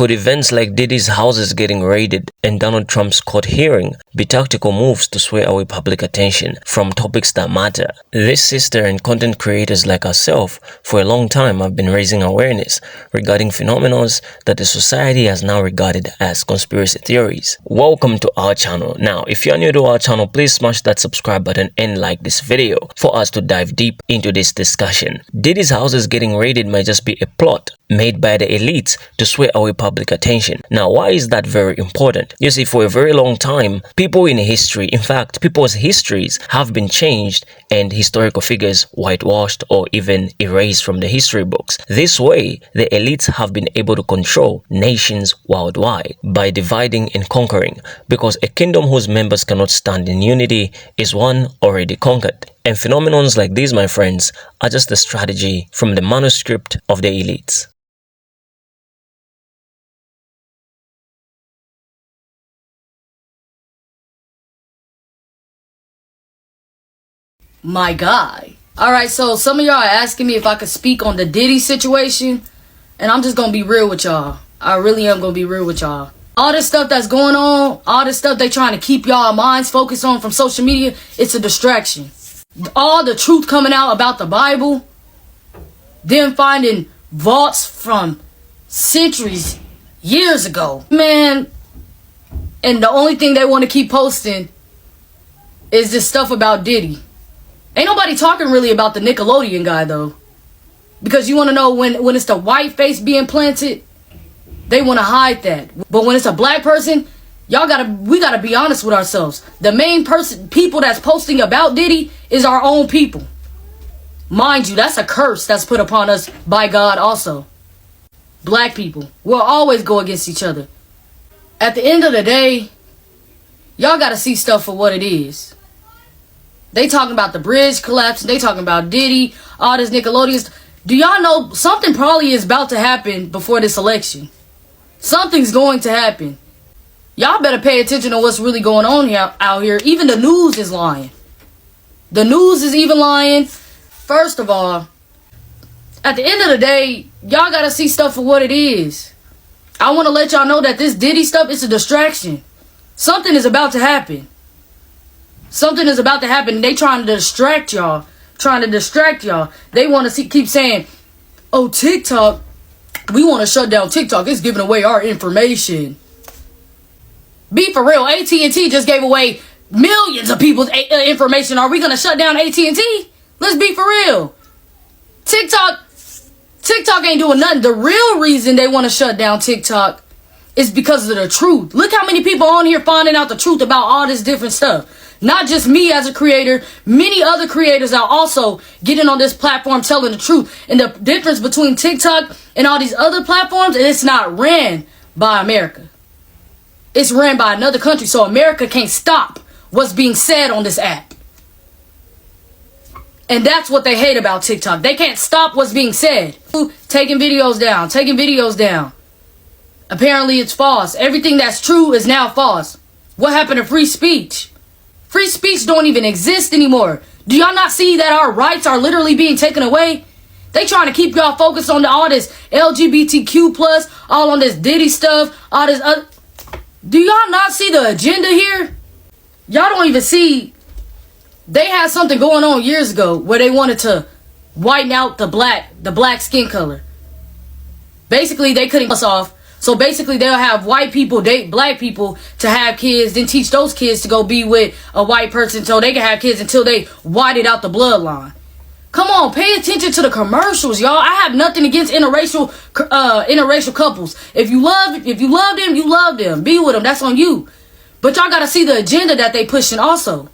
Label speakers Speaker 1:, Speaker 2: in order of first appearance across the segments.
Speaker 1: Could events like Diddy's houses getting raided and Donald Trump's court hearing be tactical moves to sway away public attention from topics that matter? This sister and content creators like ourselves for a long time have been raising awareness regarding phenomena that the society has now regarded as conspiracy theories. Welcome to our channel. Now, if you're new to our channel, please smash that subscribe button and like this video for us to dive deep into this discussion. Diddy's houses getting raided might just be a plot made by the elites to sway away public attention. Now, why is that very important? You see, for a very long time, people in history, in fact, people's histories have been changed and historical figures whitewashed or even erased from the history books. This way, the elites have been able to control nations worldwide by dividing and conquering, because a kingdom whose members cannot stand in unity is one already conquered. And phenomena like these, my friends, are just a strategy from the manuscript of the elites.
Speaker 2: My guy. Alright, so some of y'all are asking me if I could speak on the Diddy situation, and I'm just gonna be real with y'all. I really am gonna be real with y'all. All this stuff that's going on, all this stuff they trying to keep y'all minds focused on from social media, it's a distraction. All the truth coming out about the Bible, them finding vaults from centuries, years ago. Man, and the only thing they want to keep posting is this stuff about Diddy. Ain't nobody talking really about the Nickelodeon guy, though. Because you want to know when it's the white face being planted, they want to hide that. But when it's a black person, we gotta be honest with ourselves. The main people that's posting about Diddy is our own people. Mind you, that's a curse that's put upon us by God also. Black people will always go against each other. At the end of the day, y'all gotta see stuff for what it is. They talking about the bridge collapse. They talking about Diddy, all this Nickelodeon. Do y'all know something probably is about to happen before this election? Something's going to happen. Y'all better pay attention to what's really going on out here. Even the news is lying. The news is even lying. First of all, at the end of the day, y'all gotta see stuff for what it is. I want to let y'all know that this Diddy stuff is a distraction. Something is about to happen. Something is about to happen. They trying to distract y'all. They want to keep saying, oh, TikTok, we want to shut down TikTok. It's giving away our information. Be for real. AT&T just gave away millions of people's information. Are we going to shut down AT&T? Let's be for real. TikTok ain't doing nothing. The real reason they want to shut down TikTok is because of the truth. Look how many people on here finding out the truth about all this different stuff. Not just me as a creator, many other creators are also getting on this platform telling the truth. And the difference between TikTok and all these other platforms is it's not ran by America. It's ran by another country, so America can't stop what's being said on this app. And that's what they hate about TikTok. They can't stop what's being said. Taking videos down. Apparently it's false. Everything that's true is now false. What happened to free speech? Free speech don't even exist anymore. Do y'all not see that our rights are literally being taken away? They trying to keep y'all focused on all this LGBTQ+, all on this Diddy stuff, all this other. Do y'all not see the agenda here? Y'all don't even see. They had something going on years ago where they wanted to whiten out the black skin color. Basically, they couldn't us off. So basically, they'll have white people date black people to have kids, then teach those kids to go be with a white person so they can have kids until they whited out the bloodline. Come on, pay attention to the commercials, y'all. I have nothing against interracial couples. If you love them, you love them. Be with them. That's on you. But y'all gotta see the agenda that they pushing also.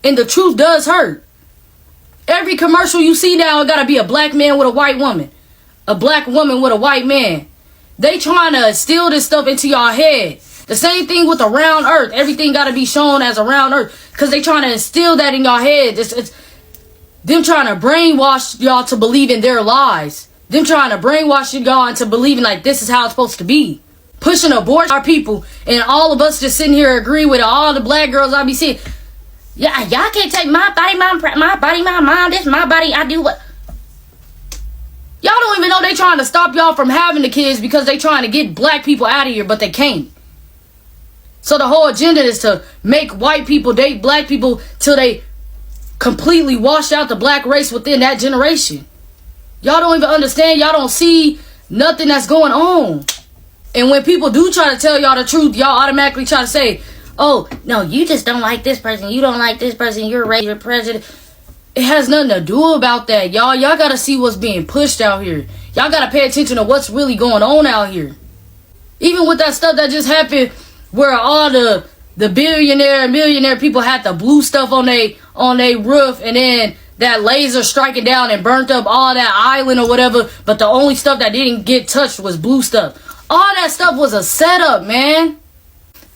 Speaker 2: And the truth does hurt. Every commercial you see now gotta be a black man with a white woman, a black woman with a white man. They trying to steal this stuff into y'all head. The same thing with the round earth. Everything got to be shown as a round earth. Because they trying to instill that in y'all head. It's them trying to brainwash y'all to believe in their lies. Them trying to brainwash y'all into believing like this is how it's supposed to be. Pushing abortion our people. And all of us just sitting here agreeing with all the black girls I be seeing. Yeah, y'all can't take my body, my mind. This my body. I do what. Y'all don't even know they trying to stop y'all from having the kids because they trying to get black people out of here, but they can't. So the whole agenda is to make white people date black people till they completely wash out the black race within that generation. Y'all don't even understand. Y'all don't see nothing that's going on. And when people do try to tell y'all the truth, y'all automatically try to say, oh, no, you just don't like this person. You don't like this person. You're racist, president. It has nothing to do about that, y'all. Y'all got to see what's being pushed out here. Y'all got to pay attention to what's really going on out here. Even with that stuff that just happened where all the billionaire and millionaire people had the blue stuff on they roof, and then that laser striking down and burnt up all that island or whatever, but the only stuff that didn't get touched was blue stuff. All that stuff was a setup, man.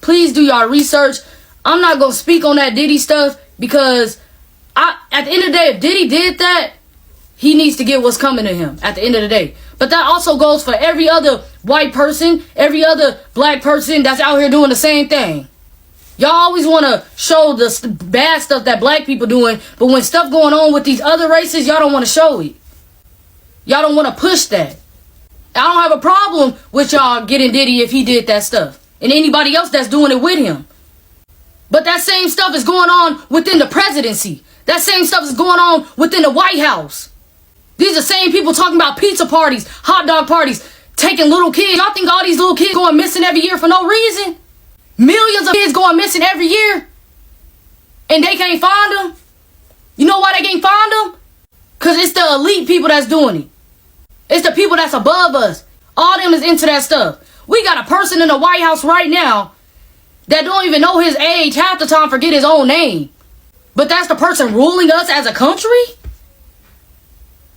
Speaker 2: Please do y'all research. I'm not going to speak on that Diddy stuff because at the end of the day, if Diddy did that, he needs to get what's coming to him at the end of the day. But that also goes for every other white person, every other black person that's out here doing the same thing. Y'all always want to show the bad stuff that black people doing, but when stuff going on with these other races, y'all don't want to show it. Y'all don't want to push that. I don't have a problem with y'all getting Diddy if he did that stuff, and anybody else that's doing it with him. But that same stuff is going on within the presidency. That same stuff is going on within the White House. These are the same people talking about pizza parties, hot dog parties, taking little kids. Y'all think all these little kids going missing every year for no reason? Millions of kids going missing every year, and they can't find them. You know why they can't find them? Because it's the elite people that's doing it. It's the people that's above us. All them is into that stuff. We got a person in the White House right now that don't even know his age, half the time forget his own name. But that's the person ruling us as a country?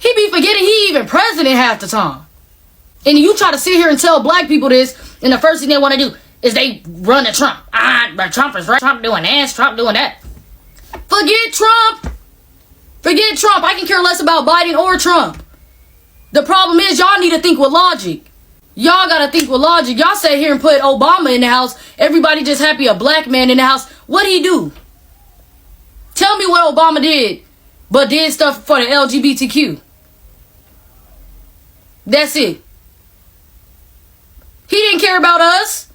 Speaker 2: He be forgetting he even president half the time. And you try to sit here and tell black people this, and the first thing they want to do is they run to Trump. But Trump is right. Trump doing this, Trump doing that. Forget Trump. Forget Trump. I can care less about Biden or Trump. The problem is y'all need to think with logic. Y'all gotta think with logic. Y'all sit here and put Obama in the house. Everybody just happy a black man in the house. What'd he do? Tell me what Obama did, but did stuff for the LGBTQ. That's it. He didn't care about us.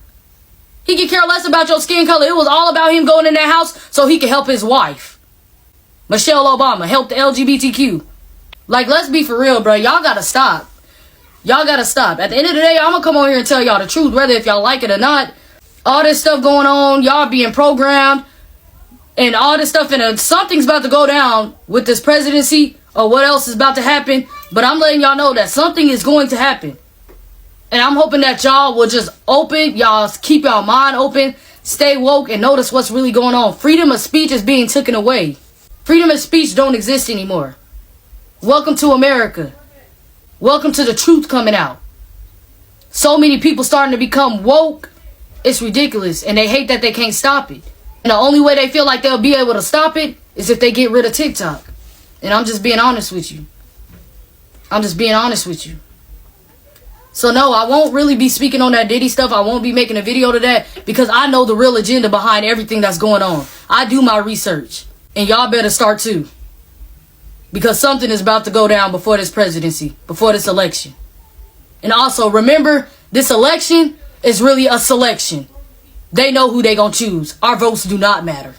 Speaker 2: He could care less about your skin color. It was all about him going in that house so he could help his wife. Michelle Obama helped the LGBTQ. Like, let's be for real, bro. Y'all gotta stop. Y'all gotta stop. At the end of the day, I'm gonna come on here and tell y'all the truth, whether if y'all like it or not. All this stuff going on, y'all being programmed, and all this stuff, and something's about to go down with this presidency, or what else is about to happen. But I'm letting y'all know that something is going to happen. And I'm hoping that y'all will just y'all keep y'all mind open, stay woke, and notice what's really going on. Freedom of speech is being taken away. Freedom of speech don't exist anymore. Welcome to America. Welcome to the truth coming out. So many people starting to become woke. It's ridiculous. And they hate that they can't stop it. And the only way they feel like they'll be able to stop it is if they get rid of TikTok. And I'm just being honest with you. I'm just being honest with you. So no, I won't really be speaking on that Diddy stuff. I won't be making a video to that because I know the real agenda behind everything that's going on. I do my research. And y'all better start too. Because something is about to go down before this presidency, before this election. And also, remember, this election is really a selection. They know who they gonna choose. Our votes do not matter.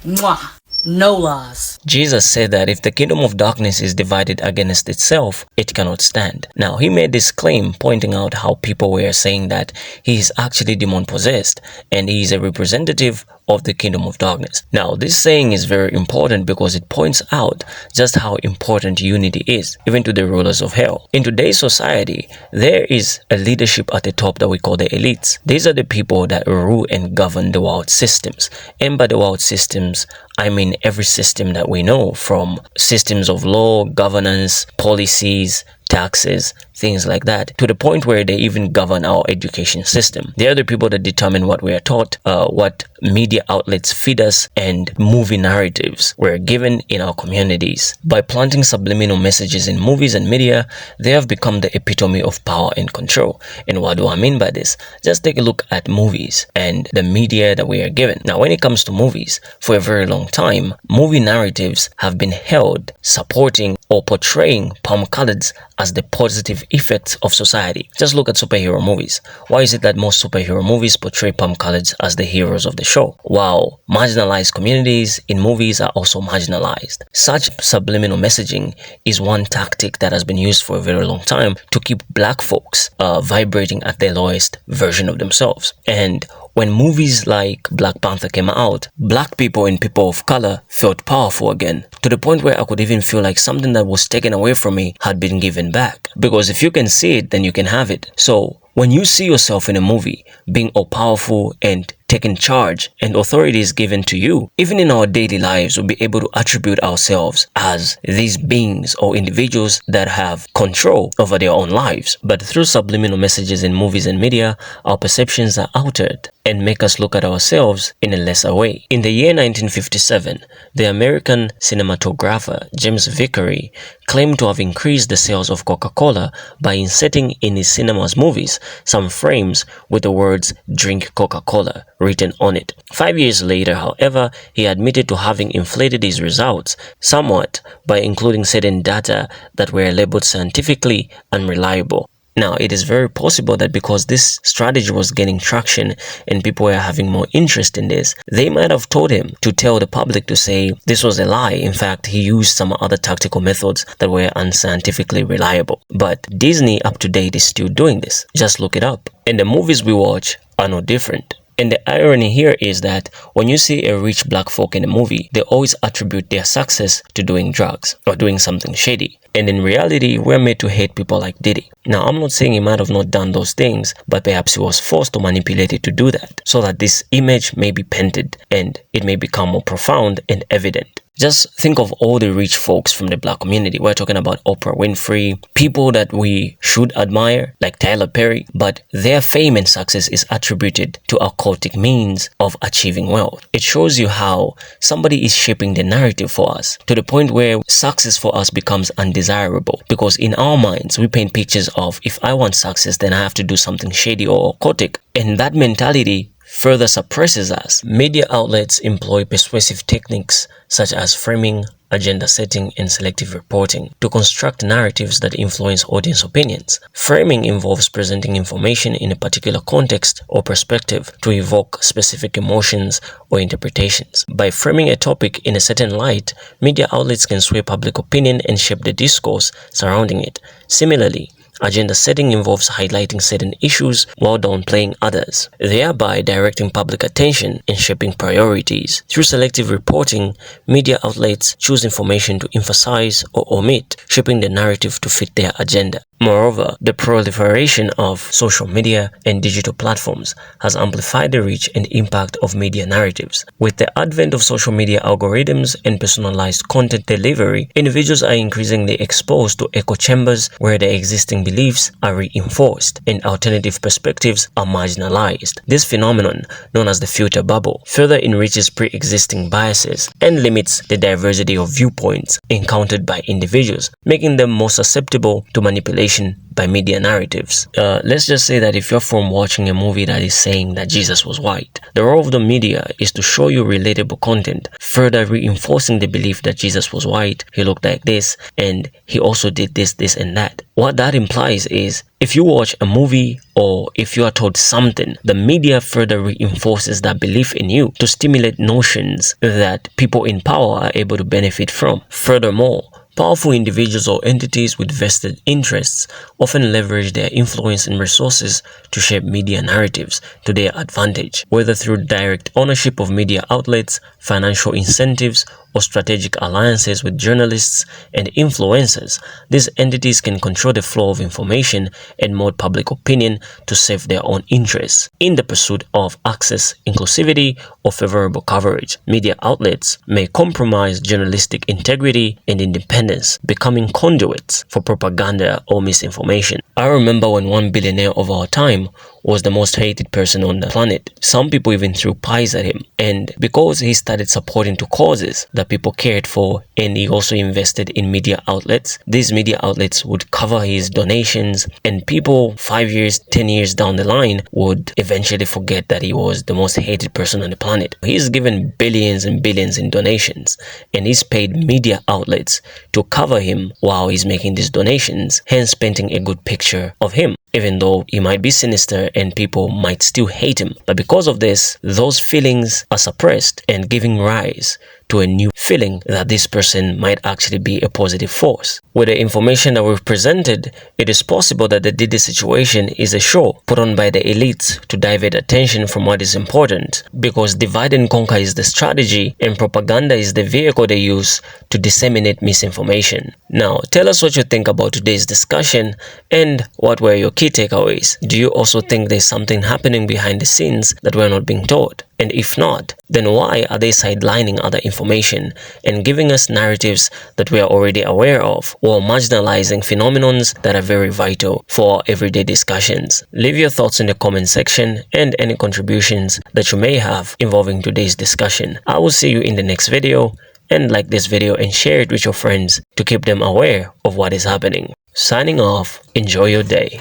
Speaker 2: Mwah. No lies.
Speaker 1: Jesus said that if the kingdom of darkness is divided against itself, it cannot stand. Now, he made this claim pointing out how people were saying that he is actually demon-possessed and he is a representative of the kingdom of darkness. Now, this saying is very important because it points out just how important unity is, even to the rulers of hell. In today's society, there is a leadership at the top that we call the elites. These are the people that rule and govern the world systems. And by the world systems, I mean every system that we know, from systems of law, governance, policies, taxes, things like that, to the point where they even govern our education system. They are the people that determine what we are taught, what media outlets feed us, and movie narratives we're given in our communities. By planting subliminal messages in movies and media, they have become the epitome of power and control. And what do I mean by this? Just take a look at movies and the media that we are given. Now, when it comes to movies, for a very long time, movie narratives have been held supporting or portraying palm coloreds as the positive effects of society. Just look at superhero movies. Why is it that most superhero movies portray palm coloreds as the heroes of the show, while marginalized communities in movies are also marginalized? Such subliminal messaging is one tactic that has been used for a very long time to keep black folks vibrating at their lowest version of themselves. And when movies like Black Panther came out, black people and people of color felt powerful again, to the point where I could even feel like something that was taken away from me had been given back. Because if you can see it, then you can have it. So when you see yourself in a movie being all powerful and taking charge and authority is given to you, even in our daily lives, we'll be able to attribute ourselves as these beings or individuals that have control over their own lives. But through subliminal messages in movies and media, our perceptions are altered and make us look at ourselves in a lesser way. In the year 1957, the American cinematographer James Vickery claimed to have increased the sales of Coca-Cola by inserting in his cinema's movies some frames with the words "Drink Coca-Cola" written on it. 5 years later, however, he admitted to having inflated his results somewhat by including certain data that were labeled scientifically unreliable. Now, it is very possible that because this strategy was gaining traction and people were having more interest in this, they might have told him to tell the public to say this was a lie. In fact, he used some other tactical methods that were unscientifically reliable. But Disney up to date is still doing this. Just look it up. And the movies we watch are no different. And the irony here is that when you see a rich black folk in a movie, they always attribute their success to doing drugs or doing something shady. And in reality, we're made to hate people like Diddy. Now, I'm not saying he might have not done those things, but perhaps he was forced or manipulated to do that so that this image may be painted and it may become more profound and evident. Just think of all the rich folks from the black community. We're talking about Oprah Winfrey, people that we should admire, like Tyler Perry, but their fame and success is attributed to occultic means of achieving wealth. It shows you how somebody is shaping the narrative for us to the point where success for us becomes undesirable, because in our minds, we paint pictures of, if I want success, then I have to do something shady or occultic. And that mentality further suppresses us. Media outlets employ persuasive techniques such as framing, agenda setting, and selective reporting to construct narratives that influence audience opinions. Framing involves presenting information in a particular context or perspective to evoke specific emotions or interpretations. By framing a topic in a certain light, media outlets can sway public opinion and shape the discourse surrounding it. Similarly, agenda setting involves highlighting certain issues while downplaying others, thereby directing public attention and shaping priorities. Through selective reporting, media outlets choose information to emphasize or omit, shaping the narrative to fit their agenda. Moreover, the proliferation of social media and digital platforms has amplified the reach and impact of media narratives. With the advent of social media algorithms and personalized content delivery, individuals are increasingly exposed to echo chambers where their existing beliefs are reinforced and alternative perspectives are marginalized. This phenomenon, known as the filter bubble, further enriches pre-existing biases and limits the diversity of viewpoints encountered by individuals, making them more susceptible to manipulation by media narratives. Let's just say that if you're from watching a movie that is saying that Jesus was white, the role of the media is to show you relatable content, further reinforcing the belief that Jesus was white, he looked like this, and he also did this, this, and that. What that implies is, if you watch a movie or if you are told something, the media further reinforces that belief in you to stimulate notions that people in power are able to benefit from. Furthermore, powerful individuals or entities with vested interests often leverage their influence and resources to shape media narratives to their advantage, whether through direct ownership of media outlets, financial incentives, or strategic alliances with journalists and influencers. These entities can control the flow of information and mold public opinion to serve their own interests. In the pursuit of access, inclusivity, or favorable coverage, media outlets may compromise journalistic integrity and independence, becoming conduits for propaganda or misinformation. I remember when one billionaire of our time was the most hated person on the planet. Some people even threw pies at him, and because he started supporting two causes, the that people cared for, and he also invested in media outlets. These media outlets would cover his donations, and people 5 years, 10 years down the line would eventually forget that he was the most hated person on the planet. He's given billions and billions in donations, and he's paid media outlets to cover him while he's making these donations, hence painting a good picture of him, even though he might be sinister and people might still hate him. But because of this, those feelings are suppressed and giving rise to a new feeling that this person might actually be a positive force. With the information that we've presented, it is possible that the Diddy situation is a show put on by the elites to divert attention from what is important, because divide and conquer is the strategy and propaganda is the vehicle they use to disseminate misinformation. Now, tell us what you think about today's discussion and what were your key takeaways. Do you also think there's something happening behind the scenes that we're not being taught? And if not, then why are they sidelining other information and giving us narratives that we are already aware of, or marginalizing phenomenons that are very vital for everyday discussions? Leave your thoughts in the comment section and any contributions that you may have involving today's discussion. I will see you in the next video, and like this video and share it with your friends to keep them aware of what is happening. Signing off, enjoy your day.